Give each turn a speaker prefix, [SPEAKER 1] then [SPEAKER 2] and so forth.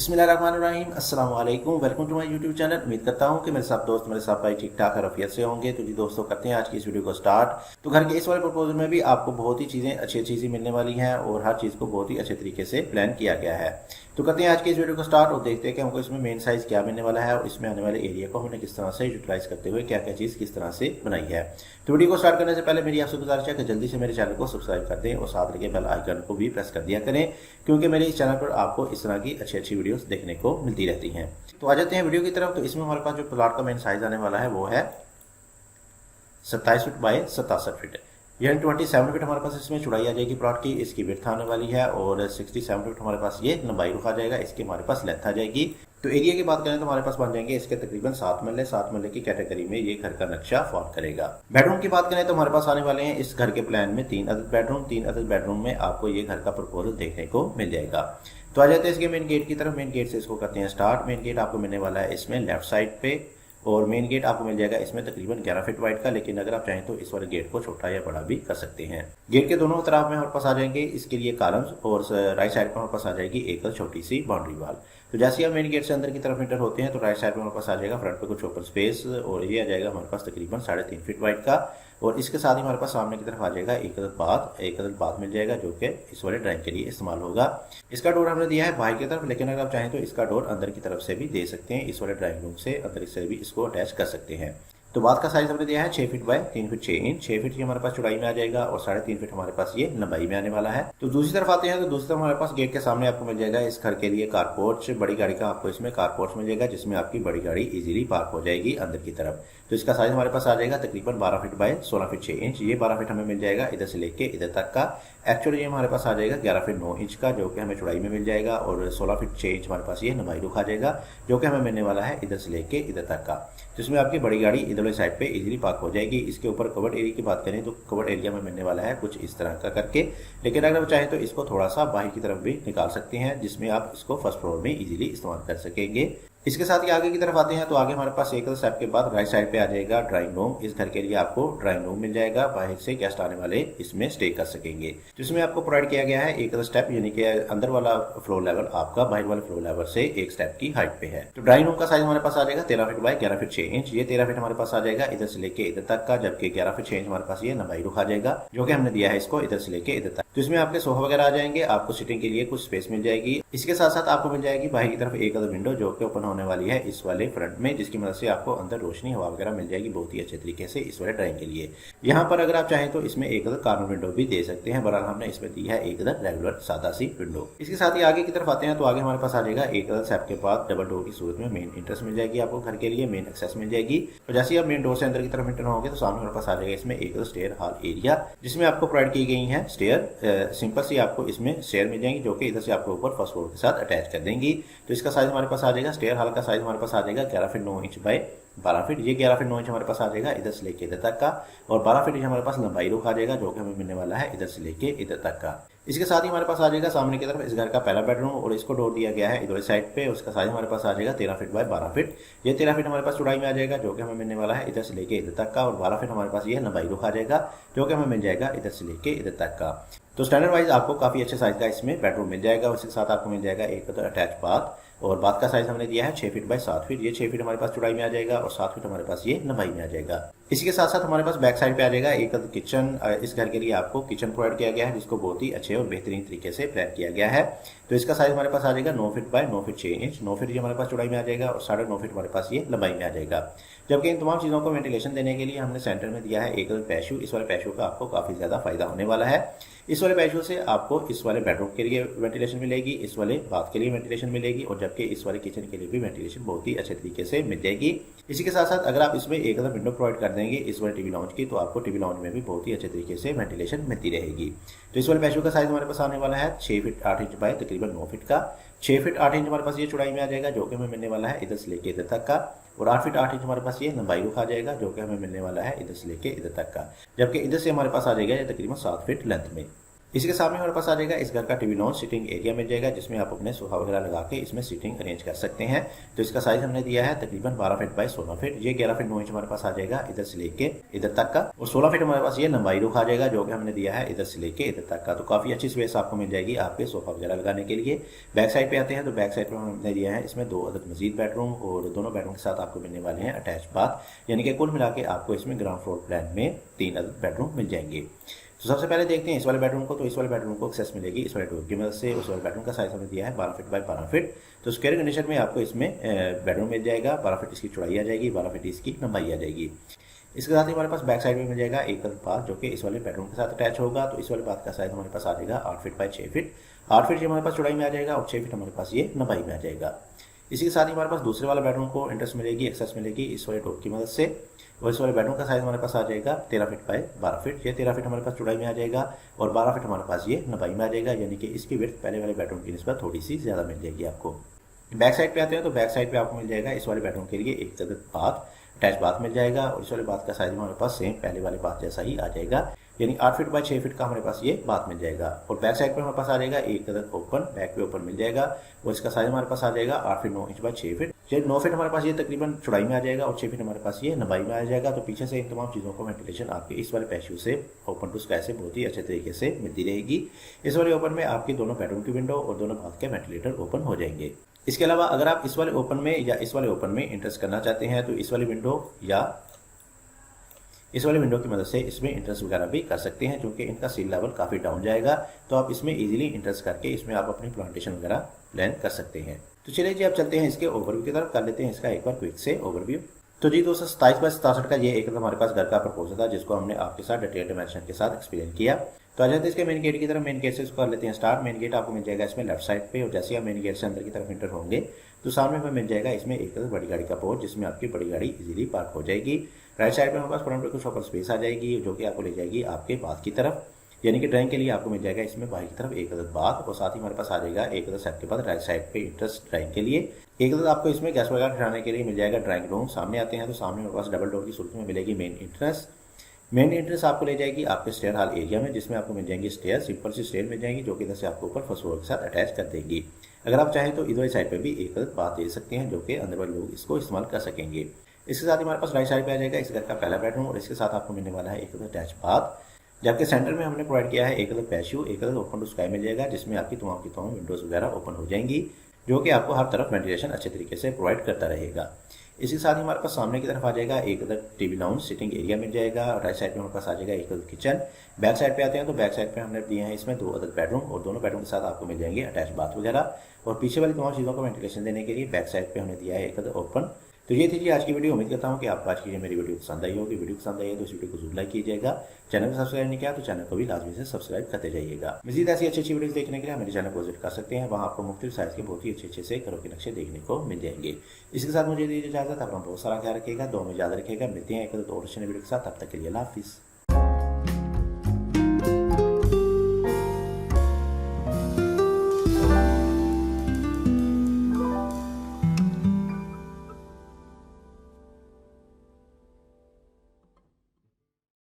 [SPEAKER 1] बिस्मिल्लाहिर्रहमानिर्रहीम अस्सलाम वालेकुम। Welcome to my YouTube channel. उम्मीद करता हूँ कि मेरे साथ दोस्त मेरे साथ भाई ठीक ठाक रफियत से होंगे। तो जी दोस्तों, करते हैं आज की इस वीडियो को स्टार्ट। तो घर के इस वाले प्रपोजल में भी आपको बहुत ही चीज़ें अच्छी चीज़ें मिलने वाली हैं और हर चीज़ को बहुत ही अच्छे तरीके से प्लान किया गया है। तो करते हैं आज की इस वीडियो को स्टार्ट और देखते हैं कि हमको इसमें मेन साइज़ क्या मिलने वाला है और इसमें आने वाले एरिया को हमने किस तरह से यूटिलाइज करते हुए क्या क्या चीज़ किस तरह से बनाई है। तो वीडियो को स्टार्ट करने से पहले मेरी आपसे गुजारिश है कि जल्दी से मेरे चैनल को सब्सक्राइब कर दें और साथ लगे बेल आइकन को भी प्रेस कर दिया करें, क्योंकि मेरे इस चैनल पर आपको इस तरह की अच्छी अच्छी वीडियोस देखने को मिलती रहती हैं। तो आ जाते हैं वीडियो की तरफ। तो इसमें हमारे पास जो प्लॉट का मेन साइज आने वाला है वो है 27 फीट बाय 67 फीट, यानी 27 फीट हमारे पास इसमें चौड़ाई आ जाएगी प्लॉट की। इसकी विड्थ आने वाली है और 67 फीट हमारे पास ये लंबाई रुक आ जाएगा। इसकी हमारे पास लेंथ आ जाएगी। तो एरिया की बात करें तो हमारे पास बन जाएंगे इसके तकरीबन 7 मरले की कैटेगरी में ये घर का नक्शा फॉर्म करेगा। बेडरूम की बात करें तो हमारे पास आने वाले हैं इस घर के प्लान में 3 अदद बेडरूम। 3 अदद बेडरूम में आपको ये घर का प्रपोजल देखने को मिल जाएगा। तो आ जाते हैं इसके मेन गेट की तरफ। मेन गेट से इसको करते हैं स्टार्ट। मेन गेट आपको मिलने वाला है इसमें लेफ्ट साइड पे और मेन गेट आपको मिल जाएगा इसमें तकरीबन 11 फीट वाइड का, लेकिन अगर आप चाहें तो इस वाले गेट को छोटा या बड़ा भी कर सकते हैं। गेट के दोनों तरफ में हमारे पास आ जाएंगे इसके लिए कॉलम्स और राइट साइड पर हमारे पास आ जाएगी एक छोटी सी बाउंड्री वाल। तो जैसे हम मेन गेट से अंदर की तरफ एंटर होते हैं तो राइट साइड में हमारे पास आ जाएगा फ्रंट पे कुछ ओपन स्पेस और ये आ जाएगा हमारे पास तकरीबन 3.5 फीट वाइड का। और इसके साथ ही हमारे पास सामने की तरफ आ जाएगा एक अदद बाथ मिल जाएगा, जो कि इस वाले ड्राइंग के लिए इस्तेमाल होगा। इसका डोर हमने दिया है बाहर की तरफ, लेकिन अगर आप चाहें तो इसका डोर अंदर की तरफ से भी दे सकते हैं। इस वाले ड्राइंग रूम से अंदर से भी इसको अटैच कर सकते हैं। तो बात का साइज हमने दिया है 6 feet by 3 feet 6 inch. 6 feet ये हमारे पास चौड़ाई में आ जाएगा और 3.5 फीट हमारे पास ये लंबाई में आने वाला है। तो दूसरी तरफ आते हैं तो दूसरी तरफ हमारे पास गेट के सामने आपको मिल जाएगा इस घर के लिए कारपोर्च। बड़ी गाड़ी का आपको इसमें कारपोर्च मिल जाएगा, जिसमें आपकी बड़ी गाड़ी इजीली पार्क हो जाएगी अंदर की तरफ। तो इसका साइज हमारे पास आ जाएगा तकरीबन 12 फीट बाय 16 फीट 6 इंच। ये 12 फीट हमें मिल जाएगा इधर से लेके इधर तक का। एक्चुअली ये हमारे पास आ जाएगा 11 फीट 9 इंच का, जो कि हमें चौड़ाई में मिल जाएगा और 16 फीट 6 इंच हमारे पास ये लंबाई रुक आ जाएगा, जो कि हमें मिलने वाला है इधर से लेके इधर तक का, जिसमें आपकी बड़ी गाड़ी इधर वाली साइड पे इजीली पार्क हो जाएगी। इसके ऊपर कवर्ड एरिया की बात करें तो कवर्ड एरिया में मिलने वाला है कुछ इस तरह का करके, लेकिन अगर आप चाहें तो इसको थोड़ा सा बाहर की तरफ भी निकाल सकते हैं, जिसमें आप इसको फर्स्ट फ्लोर में इजीली इस्तेमाल कर सकेंगे। इसके साथ ही आगे की तरफ आते हैं तो आगे हमारे पास एक स्टेप के बाद राइट साइड पे आ जाएगा ड्राइंग रूम। इस घर के लिए आपको ड्राइंग रूम मिल जाएगा, बाहर से गेस्ट आने वाले इसमें स्टे कर सकेंगे। जिसमें आपको प्रोवाइड किया गया है एक स्टेप, यानी कि अंदर वाला फ्लोर लेवल आपका बाहर वाले फ्लोर लेवल से एक स्टेप की हाइट पे है। तो ड्राइंग रूम का साइज हमारे पास आ जाएगा 13 फीट बाय 11 फीट 6 इंच। ये 13 फीट हमारे पास आ जाएगा इधर से लेके इधर तक का, जबकि 11 फीट 6 इंच हमारे पास ये लंबाई रुक आ जाएगा, जो कि हमने दिया है इसको इधर से लेके इधर तक। तो इसमें आपके सोफा वगैरह आ जाएंगे, आपको सिटिंग के लिए कुछ स्पेस मिल जाएगी। इसके साथ साथ आपको मिल जाएगी बाहर की तरफ एक विंडो, जो कि ओपन होने वाली है इस वाले फ्रंट में, जिसकी मदद से आपको अंदर रोशनी हवा वगैरह मिल जाएगी बहुत ही अच्छे तरीके से इस वाले ड्राइंग के लिए। यहाँ पर अगर आप चाहें तो इसमें एक कार्नर विंडो भी दे सकते हैं, बहरहाल हमने इसमें दी है एक रेगुलर सादा सी विंडो। इसके साथ ही आगे की तरफ आते हैं तो आगे हमारे पास आ जाएगा एक स्टेप के बाद डबल डोर की सूरत में मेन एंट्रेंस मिल जाएगी आपको घर के लिए, मेन एक्सेस मिल जाएगी। और जैसे आप मेन डोर से अंदर की तरफ एंटर होंगे तो सामने हमारे पास आ जाएगा इसमें एक स्टेयर हॉल एरिया, जिसमें आपको प्रोवाइड की गई है स्टेयर। सिंपल सी आपको इसमें स्टेयर मिल जाएंगी, जो कि इधर से आपको ऊपर फर्स्ट फ्लोर के साथ अटैच कर देंगी। तो इसका साइज हमारे पास आ जाएगा, स्टेयर हॉल का साइज हमारे पास आ जाएगा 11 फीट 9 इंच बाय 12 फीट। ये 11 फीट 9 इंच हमारे पास आ जाएगा इधर से लेके इधर तक का, और 12 फीट हमारे पास लंबाई रुक आ जाएगा, जो कि हमें मिलने वाला है इधर से लेके इधर तक का। इसके साथ ही हमारे पास आ जाएगा सामने की तरफ इस घर का पहला बेडरूम, और इसको डोर दिया गया है इधर साइड पे। उसका साइज हमारे पास आ जाएगा 13 फीट बाय 12 फीट। ये 13 फीट हमारे पास चौड़ाई में आ जाएगा, जो कि हमें मिलने वाला है इधर से लेके इधर तक का, और 12 फीट हमारे पास ये लंबाई रुक आ जाएगा, जो कि हमें मिल जाएगा इधर से लेके इधर तक का। तो स्टैंडर्ड वाइज आपको काफी अच्छे साइज का इसमें बेडरूम मिल जाएगा। उसके साथ आपको मिल जाएगा एक अटैच बाथ, और बाथ का साइज हमने दिया है 6 फीट बाय 7 फीट। ये 6 फीट हमारे पास चौड़ाई में आ जाएगा और 7 फीट हमारे पास ये लंबाई में आ जाएगा। इसी के साथ साथ हमारे पास बैक साइड पे आ जाएगा एक किचन। इस घर के लिए आपको किचन प्रोवाइड किया गया है, जिसको बहुत ही अच्छे और बेहतरीन तरीके से प्लान किया गया है। तो इसका साइज हमारे पास आ जाएगा 9 feet by 9 feet 6 inch. 9 feet ये हमारे पास चौड़ाई में आ जाएगा और 9.5 फीट हमारे पास ये लंबाई में आ जाएगा। जबकि इन तमाम चीज़ों को वेंटिलेशन देने के लिए हमने सेंटर में दिया है एक पैशू। इस वाले पैशू का आपको काफ़ी ज़्यादा फायदा होने वाला है। इस वाले पैशू से आपको इस वाले बेडरूम के लिए वेंटिलेशन मिलेगी, इस वाले बाथ के लिए वेंटिलेशन मिलेगी, और जबकि इस वाले किचन के लिए भी वेंटिलेशन बहुत ही अच्छे तरीके से मिल जाएगी। इसी के साथ साथ अगर आप इसमें एक विंडो प्रोवाइड कर देंगे इस वाले टीवी लाउंज की, तो आपको टीवी लाउंज में भी बहुत ही अच्छे तरीके से वेंटिलेशन मिलती रहेगी। तो इस वाले पैशू का साइज हमारे पास आने वाला है 6 फीट 8 इंच बाय तकरीबन 9 फीट का। 6 फीट 8 इंच हमारे पास ये चौड़ाई में आ जाएगा, जो कि हमें मिलने वाला है इधर से लेके इधर तक का, और 8 फीट 8 इंच हमारे पास ये लंबाई रुक आ जाएगा, जो कि हमें मिलने वाला है इधर से लेके इधर तक का। जबकि इधर से हमारे पास आ जाएगा ये तकरीबन 7 फीट लेंथ में। इसके सामने हमारे पास आ जाएगा इस घर का टीवी लॉन्च सिटिंग एरिया मिल जाएगा, जिसमें आप अपने सोफा वगैरह लगा के इसमें सीटिंग अरेंज कर सकते हैं। तो इसका साइज हमने दिया है तकरीबन 12 फीट बाय 16 फीट। ये 11 फीट 9 इंच हमारे पास आ जाएगा इधर से लेके इधर तक का, और 16 फीट हमारे पास ये लंबाई रुख आ जाएगा जो कि हमने दिया है इधर से लेके इधर तक का। तो काफी अच्छी स्पेस आपको मिल जाएगी आपके सोफा वगैरह लगाने के लिए। बैक साइड पे आते हैं तो बैक साइड पे हमने दिया है इसमें 2 अदद मजीद बेडरूम, और दोनों बेडरूम के साथ आपको मिलने वाले हैं अटैच बाथ, यानी कि कुल मिला के आपको इसमें ग्राउंड फ्लोर प्लान में 3 अदद बेडरूम मिल जाएंगे। तो सबसे पहले देखते हैं इस वाले बेडरूम को। तो इस वाले बेडरूम को एक्सेस मिलेगी इस वाले डोर की मदद से। उस वाले बेडरूम का साइज हमने दिया है 12 फीट बाय 12 फीट। तो स्क्वायर कंडीशन में आपको इसमें बेडरूम मिल जाएगा। 12 फीट इसकी चौड़ाई आ जाएगी, 12 फीट इसकी लंबाई आ जाएगी। इसके साथ ही हमारे पास बैक साइड में मिल जाएगा एक बाथ जो कि इस वाले बेडरूम के साथ अटैच होगा। तो इस वाले बाथ का साइज हमारे पास आ जाएगा 8 फीट बाय 6 फीट। 8 फीट ये हमारे पास चौड़ाई में आ जाएगा और 6 फीट हमारे पास ये लंबाई में आ जाएगा। इसी के साथ ही हमारे पास दूसरे वाले बेडरूम को एंट्रेंस मिलेगी, एक्सेस मिलेगी इस वाले डोर की मदद से। और इस वाले बेडरूम का साइज हमारे पास आ जाएगा 13 फीट बाय 12 फीट। ये 13 फीट हमारे पास चौड़ाई में आ जाएगा और 12 फीट हमारे पास ये लंबाई में आ जाएगा, यानी कि इसकी विड्थ पहले वाले बेडरूम की निस्बत थोड़ी सी ज़्यादा मिल जाएगी आपको। बैक साइड पे आते हैं तो बैक साइड पे आपको मिल जाएगा इस वाले बेडरूम के लिए एक बाथ, अटैच बाथ मिल जाएगा। और इस वाले बाथ का साइज हमारे पास सेम पहले वाले बाथ जैसा ही आ जाएगा, यानी 8 फीट बाय 6 फीट का हमारे पास ये बाथ मिल जाएगा। और बैक साइड पर हमारे पास आ जाएगा एक अदद ओपन, बैक पे ओपन मिल जाएगा और इसका साइज हमारे पास आ जाएगा 8 feet 9 inch by 6 feet. 9 feet हमारे पास ये तकरीबन चौड़ाई में आ जाएगा और 6 फीट हमारे पास ये लंबाई में आ जाएगा। तो पीछे से इन तमाम चीज़ों को वेंटिलेशन आपके इस वाले पैशू से ओपन टू स्काई से बहुत ही अच्छे तरीके से मिलती रहेगी। इस वाले ओपन में आपकी दोनों बेडरूम की विंडो और दोनों बाथ के वेंटिलेटर ओपन हो जाएंगे। इसके अलावा अगर आप इस वाले ओपन में या इस वाले ओपन में इंटरेस्ट करना चाहते हैं तो इस वाली विंडो या इस वाले विंडो की मदद से इसमें इंटरेस्ट वगैरह भी कर सकते हैं, क्योंकि इनका सील लेवल काफ़ी डाउन जाएगा। तो आप इसमें इजीली इंटरेस्ट करके इसमें आप अपनी प्लांटेशन वगैरह प्लान कर सकते हैं। तो चलिए जी, आप चलते हैं इसके ओवरव्यू की तरफ, कर लेते हैं इसका एक बार क्विक से ओवरव्यू। तो जी दोस्तों, 27 बाय 67 का ये एक हमारे पास घर का प्रपोजल था, जिसको हमने आपके साथ डिटेल डिमेंशन के साथ एक्सप्लेन किया। तो आ जाते हैं इसके मेन गेट की तरफ। मेन गेट से इसको कर लेते हैं स्टार्ट। मेन गेट आपको मिल जाएगा इसमें लेफ्ट साइड पे, और जैसे आप मेन गेट से अंदर की तरफ इंटर होंगे तो सामने में मिल जाएगा इसमें एक बड़ी गाड़ी का पोर्च, जिसमें आपकी बड़ी गाड़ी इजीली पार्क हो जाएगी। राइट साइड में हमारे पास फ्रंट पे कुछ ओपन स्पेस आ जाएगी जो कि आपको ले जाएगी आपके बाथ की तरफ, यानी कि ड्राइंग के लिए आपको मिल जाएगा इसमें बाहर की तरफ एक अदद बाथ, और साथ ही हमारे पास आ जाएगा एक अदद सेट के बाद राइट साइड पे इंटरेस्ट ड्राइंग के लिए एक अदद आपको इसमें गैस वगैरह ठहराने के लिए मिल जाएगा ड्राइंग रूम। सामने आते हैं तो सामने हमारे पास डबल डोर की सूरत में मिलेगी मेन इंटरेस्ट। मेन एंट्रेंस आपको ले जाएगी आपके स्टेयर हॉल एरिया में, जिसमें आपको मिल जाएंगी स्टेयर, सिंपल सी स्टेयर मिल जाएंगी जो कि इधर से आपको ऊपर फर्स्ट फ्लोर के साथ अटैच कर देंगी। अगर आप चाहें तो इधर साइड पे भी एक बात दे सकते हैं, जो कि अंदर वाले लोग इसको इस्तेमाल कर सकेंगे। इसके साथ ही हमारे पास राइट साइड पे आ जाएगा इस घर का पहला बेडरूम, और इसके साथ आपको मिलने वाला है एक अटैच बाथ, जबकि सेंटर में हमने प्रोवाइड किया है एक पैशू, एक ओपन टू स्काई मिल जाएगा, जिसमें आपकी तमाम की तमाम विंडोज वगैरह ओपन हो जाएंगी, जो कि आपको हर तरफ वेंटिलेशन अच्छे तरीके से प्रोवाइड करता रहेगा। इसके साथ ही हमारे पास सामने की तरफ आ जाएगा एक टीवी लाउंज सिटिंग एरिया मिल जाएगा। राइट साइड में हमारे पास आ जाएगा एक किचन। बैक साइड पे आते हैं तो बैक साइड पे हमने दिए हैं इसमें 2 अदद बेडरूम, और दोनों बेडरूम के साथ आपको मिल जाएंगे अटैच बाथ वगैरह। और पीछे वाली तमाम चीज़ों को वेंटिलेशन देने के लिए बैक साइड पे हमने दिया है एक अदद ओपन। तो ये थी जी आज की वीडियो। उम्मीद करता हूँ कि आपको आज की मेरी वीडियो पसंद आई होगी। वीडियो पसंद आई है तो इस वीडियो को जरूर लाइक कीजिएगा। चैनल को सब्सक्राइब नहीं किया तो चैनल को भी लाजमी से सब्सक्राइब करते जाइएगा। मज़ीद ऐसी अच्छी वीडियो देखने के लिए मेरे चैनल को विजिट कर सकते हैं। वहाँ आपको मुख्तलिफ साइज़ के बहुत ही अच्छे से घरों के नक्शे देखने को मिल जाएंगे। इसके साथ मुझे दीजिए इजाज़त। अपना बहुत सारा ख्याल रखिएगा, दुआ में याद रखिएगा। मिलते हैं एक और अच्छी वीडियो के साथ, तब तक के लिए अल्लाह हाफिज़।